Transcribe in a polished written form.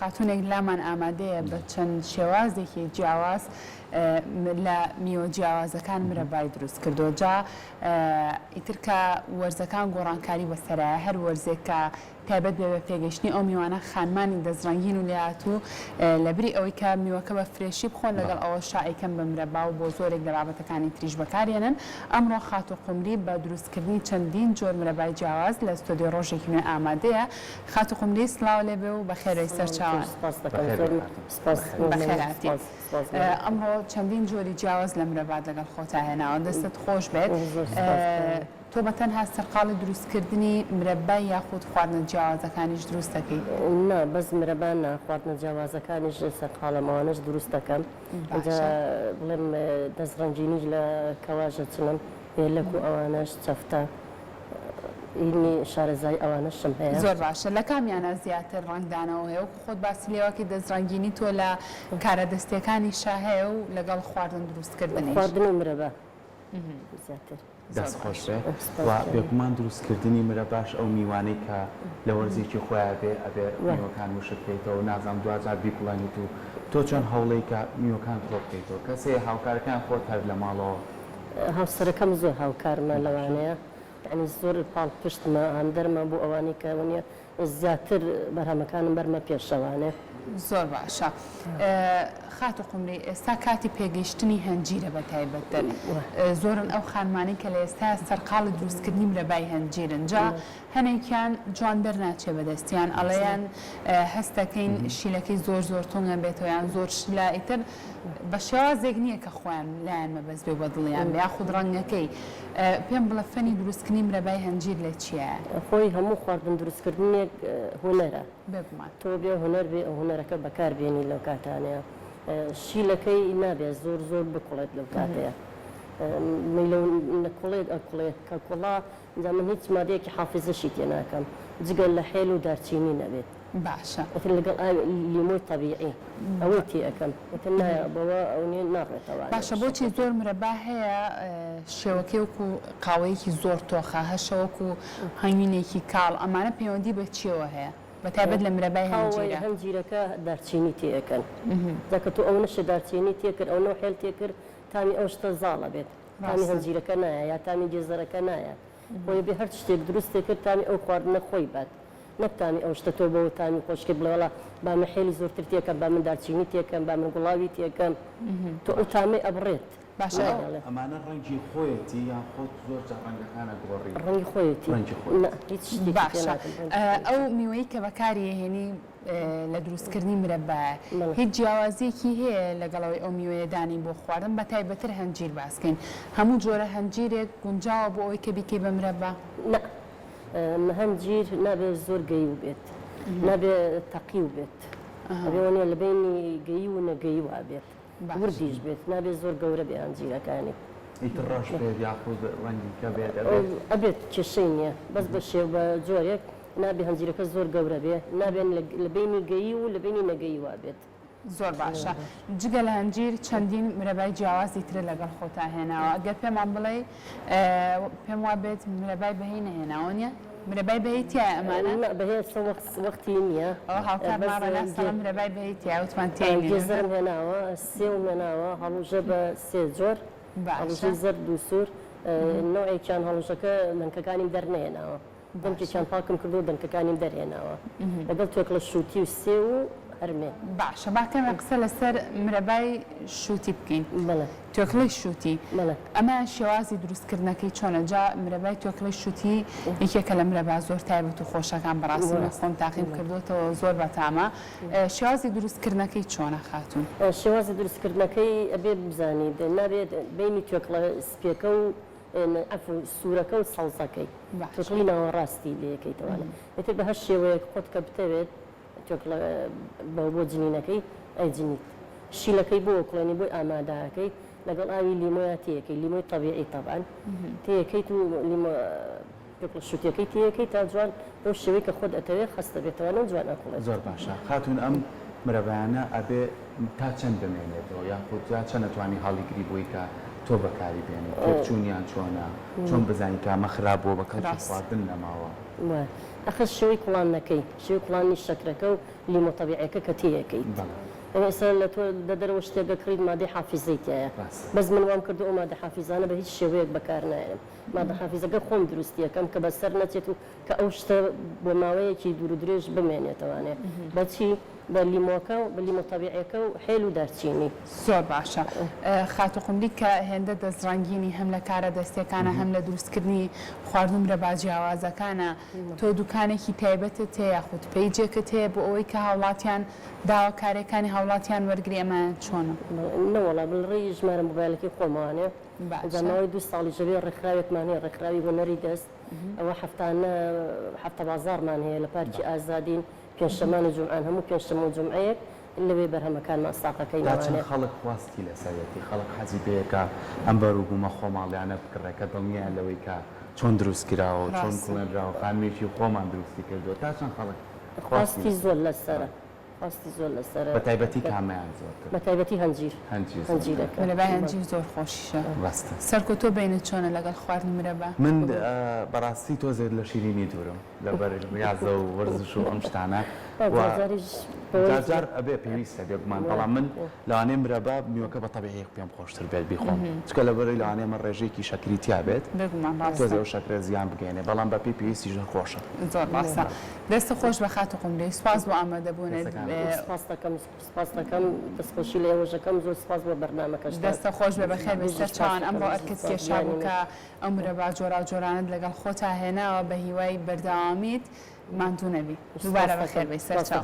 خاتونێک لامان ئامادەیە بە چەند شێوازێکی جیاواز لە میوە جیاوازەکان مرەبای دروست کردو جا ئیتر کە وەرزەکان گۆڕانکاری بەسەرایە هەر وەرزێک کە تایبەت بێ بە پێگەشتنی ئەو میوانە خانمانی دەزڕەنگین و لێهاتوو لەبری ئەوەی کە میوەکە بە فرێشی بخۆن لەگەڵ ئەوە شائیکەم بە مرەبا و بۆ زۆرێک لە بابەتەکانی تریش بەکارێنن ئەمڕۆ خات و قومری بە دروستکردنی چەندین جۆر مرەبای جیاواز لە ستۆدیۆ ڕۆژێکی نوێ ئامادەیە خات و قومری سڵاو لێبێ و بەخێرەی سەرچاوان بەخێراتی ئەمڕۆ چەندین جۆری جیاواز لە مرەبات لەگەڵ خۆتا هێناوە دەستت خۆش بێت تۆ بە تەنها سەرقاڵی دروستکردنی مرەبای یاخود خواردنە جیاوازەکانیش دروست دەکەی؟ نا بەس مرەبان خواردنە جیاوازەکانیش سەرقاڵەمەوانش دروست دەکەم بڵێم دەستڕەنجینیش لە کەواژە چنم هێلک و ئەوانەش چەفتە ئینی شارەزای ئەوانەشم هەیە زۆر باشە لە کامیانە زیاتر ڕنگدانەوە هەیە و خۆت باسی لێوەکی دەستڕەنگینی تۆ لە کارە دەستیەکانی شاهەیە و لەگەڵ خواردن دروستکردنی خواردن و مرەبە زیاتر دەست خۆشێ و بێگومان دروستکردنی مرەباش ئەو میوانەی کە لە وەرزێکی خۆیان بێ ئەبێ میوەکان وشت بکەیتەوە نازانم دوجار بیکوڵانیت و تۆ چۆن هەوڵەی کە میوەکان تۆ بکەیتەوە کەسێ هاوکارەکان خۆت هەر لە ماڵەوە هاوسەرەکەم زۆر هاوکارمە لەوانەیە یعنی زۆر پاڵ پشتمە هەندەرمە بۆ ئەوانەی کە ونیە زیاتر بەرهەمەکانم بەرمە پێشەوانێ زۆر باشە خات و قومری ئێستا کاتی پێگەیشتنی هەنجیرە بە تایبەتتر زۆرن ئەو خانمانەی کە لە ئێستا سەرقاڵی دروستکردنی مرەبای هەنجیرن جا هەنێکیان جوان دەرناچێ بەدەستیان ئەڵەیان هەستەکەین شیلەکەی زۆر زۆر تۆنگە بێتەوە یان زۆر شیلا ئیتر بە شێوازێک نییە کە خۆیان لایەن مەبەست بێ بە دڵیان یاخود ڕەنگەکەی پێم بڵە فەنی دروستکردنی مرەبای هەنجیر لە چییە؟ خۆی هەموو خواردن دروستکردنێک هونەرە بگومان تۆ بێ هونەر بێ هونەرەکە بەکاربێنی لەو کاتانەیە شیلەکەی نابێت زۆر زۆر بکوڵێت لەو کاتەیە نەکوڵێت ئەکوڵێت کە کوڵا جا من هیچ مادەیەکی حافظەشی تێ ناکەم جگەل لە حێل و دارچینی نەبێت باشە لەگەڵ لیمۆی طبیعی ئەوەی تێ ئەەکەم نایە بەوە ئەو ناڕێتەوە باشە بۆچی زۆر مرەبا هەیە شێوەکەی وەکو قاوەیەکی زۆر تۆخە هەشەوەکو هەنگوینێکی کاڵ ئەمانە پەیوەندی بە چیەوە هەیە بەتایبەت لە مرەبای هەنجیرە هەنجیرەکە دارچینی تێەکەن دەکە تۆ ئەو نەشە دارچینی تێکرد ئەو نەو حێل تێکرد تامی ئەو شتە زاڵە بێت تامی هەنجیرەکە نایە یا تامی گێزەرەکە نایە بۆی بێ هەر شتێک دروست تێکرد تامی ئەو خواردنە خۆی بات نەتانی ئەو شتە تۆ بەوە تامی خۆشکرد بڵێوەڵا با من حێلی زۆرتر تێکەم با من دارچینی تێکەم با من گوڵاوی تێکەم تۆ ئەو تامی ئەبڕێت باشە ئەمانە ڕەنگی خۆیەتی یان خۆت زۆر ڕەنگەکانە گۆڕی ڕەنگی خۆیەتی هیچ شتێکی باشە ئەو میوەی کە بەکاری هێنی لە دروستکردنی مرەبایە هیچ جیاوازیەکی هەیە لەگەڵەوەی ئەو میوەیە دانی بۆ خواردن بە تایبەتر هەنجیر باسکەین هەموو جۆرە هەنجیرێک گونجاوە بۆ ئەوەی کە بیکەی بە مرەبا هەنجیر نابێت زۆر گەی و بێت نابێت تەقی و بێت ئەوێ لە بینی گەی و نەگەی وا بێت وردیش بێت نابێت زۆر گەورە بێ هەنجیرەکانی ئیتر ڕەش بێت یاخود ڕەنگیکە بێت ئەبێت کێشەی نییە بەس بە شێو بە جۆرێک نابێ هەنجیرەکە زۆر گەورە بێ نابێن لە بینی گەی و لە بینی نەگەی وا بێت زۆر باشە جگە لە هەنجیر چەندین مرەبای جیاوازی ترە لەگەڵ خۆتا هێناوە ئەگەر پێمان بڵێ پێم وا بێت مرەبای بەهی نەهێناوە نیە مرەبای بەهی تایە ئەمانە بەهێ وەختی نییە ئەوە هاوکارماڕەناسەڵە مرەبای بەهی تایە وتمان تێنی گێزەرم هێناوە سێوم هێناوە هەڵوژە بە سێ جۆر هەڵوژەی زەرد و سوور نوعێکیان هەڵوژەکە دەنکەکانیم دەرنەهێناوە دەنکێکیان پاکم کردو دەنکەکانیم دەرهێناوە لەگەڵ تۆک لە شووتی و سێ و هەرمێ باشە باکەمە قسە لەسەر مرەبای شووتی بکەین تۆکڵی شووتی ئەمە شێوازی دروستکردنەکەی چۆنە جا مرەبای تۆکڵی شووتی یەکێکە لە مرەبا زۆر تایبەت و خۆشەکان بەڕاستی مەخۆم تاقیم کردوتەوە زۆر بەتامە شێوازی دروستکردنەکەی چۆنە خاتون شێوازی دروستکردنەکەی ئەبێ بزانیت نابێت بینی تۆکڵە سپێکە و سوورەکە و سەڵزەکەی تۆکڵی ناوەڕاستی لەکەیتەوەە ئێتر بە هەر شێوەیەک خۆت کە بتەوێت بۆ جنینەکەی ئەجنیت شیلەکەی بۆ کڵێنی بۆی ئامادەکەی لەگەڵ ئاوی لیمۆیا تێەکەی لیمۆی طبیعی طبعاً تێەکەیت و شووتەکەی تێەکەی تا جوان بۆ شێوەی کە خۆت ئەتەوێت خستە بێتەوە جوان ئەکڵێت زۆر باشە خاتون ئەم مرەبایانە ئەبێ تا چەند بمێنێتەوە یاخود چەند نەتوانی هەڵیگری بۆی کە تۆ بەکاری بێنێت تێکچوونیان چۆنە چۆن بزانیت کە ئەمە خراپبووە بە کەڵکی خواردن نەماوە ئەخە شێوەی کوڵانەکەی شێوەی کوڵانی شەکرەکە و لیمۆ تەبیعیەکە کە تێیەکەیت ئێستا لە تۆ لە دەرەوە شتێکە کڕیت مادەی حافیزەی تایە بەس من وام کردو ئەو مادە حافیزانە بە هیچ شێوەیەک بەکار نایەم مادە حافیزەکە خۆم دروستیەکەم کە بەسەر نەچێت و کە ئەو شتە بۆ ماوەیەکی دوور و درێژ بمێنێتەوانێ بەچی بە لیمۆکە و بە لیمۆ تەبیعیەکە و حێل و دارچینی زۆر باشە خاتوقملی کە هێندە دەستڕەنگینی هەم لە کارە دەستیەکانە هەم لە دروستکردنی خواردن مرە باجیاوازەکانە تۆ دوکانێکی تایبەتت هەیە یاخود پیجێکت هەیە بۆ ئەوەی کە هاوڵاتیان داوا کارەکانی هاوڵاتیان وەرگری ئەمە چۆنە نەوەڵا بڵڕێی ژمارە مۆبایلەکەی خۆمانێ جاماوەی 2 ساڵی ژەوێ ڕێکخراوێکمان هەیە ڕێکخراوی هونەری دەست ئەوە هەفتە بازارمان هەیە لە پارکی ئازادین پێنجشەمان و جومعان هەموو پێنجشەمە و جومعەیەک لەوێ بەرهەمەکانمان ساقەکەی چەند خەڵک خواستی لەسەرەتی خەڵک حەزی پێیەکە ئەم بەروبوومە خۆماڵیانە بکڕێکە دڵنیە لەوەی کە چۆن دروستکراوە چۆن کوڵێنراوە خانوێکی خۆمان دروستی کردووە تا چەند خەڵک خواستی زۆر لەسەرە خواستی زۆر لەسەرە بە تایبەتی کامیان زۆر بە تایبەتی هەنجیرەکە مرەبای هەنجیر زۆر خۆشیشە سەرکۆ تۆ بینت چۆنە لەگەڵ خواردنی مرەبا من بەڕاستی تۆ زێر لە شیرینی دوورم لەبەر یازە و وەرزش و ئەم شتانە جار ئەبێ پێویستە بێگومان بەڵام من لەوانەیە مرەبا میوەکە بە تەبیعی پێم خۆشتر بێت بیخۆم چکە لەبەرەوەی لەوانەیە من ڕێژەیەکی شەکری تیا بێت تۆ زێ و شەکرە زیان بگەێنێ بەڵام بە پێی پێویستی ژەر خۆشە زۆر باشە دەستە خۆش بە خاتوقملی سواز بۆ ئامادەبوونێت سپاس دەکەم دەستخۆشی لە ئێوەژەکەم زۆر سپاس بۆ بەرنامەکەش دەستە خۆش بێ بەخێر بێسەر چاوان ئەمڕۆ ئەرکت کێشا بوو کە ئەو مرەبا جۆرا جۆرانت لەگەڵ خۆتا هێناوە بە هیوای بەردەوامیت ماندوو نەبی دووبارە بەخێر بێ سەر چاو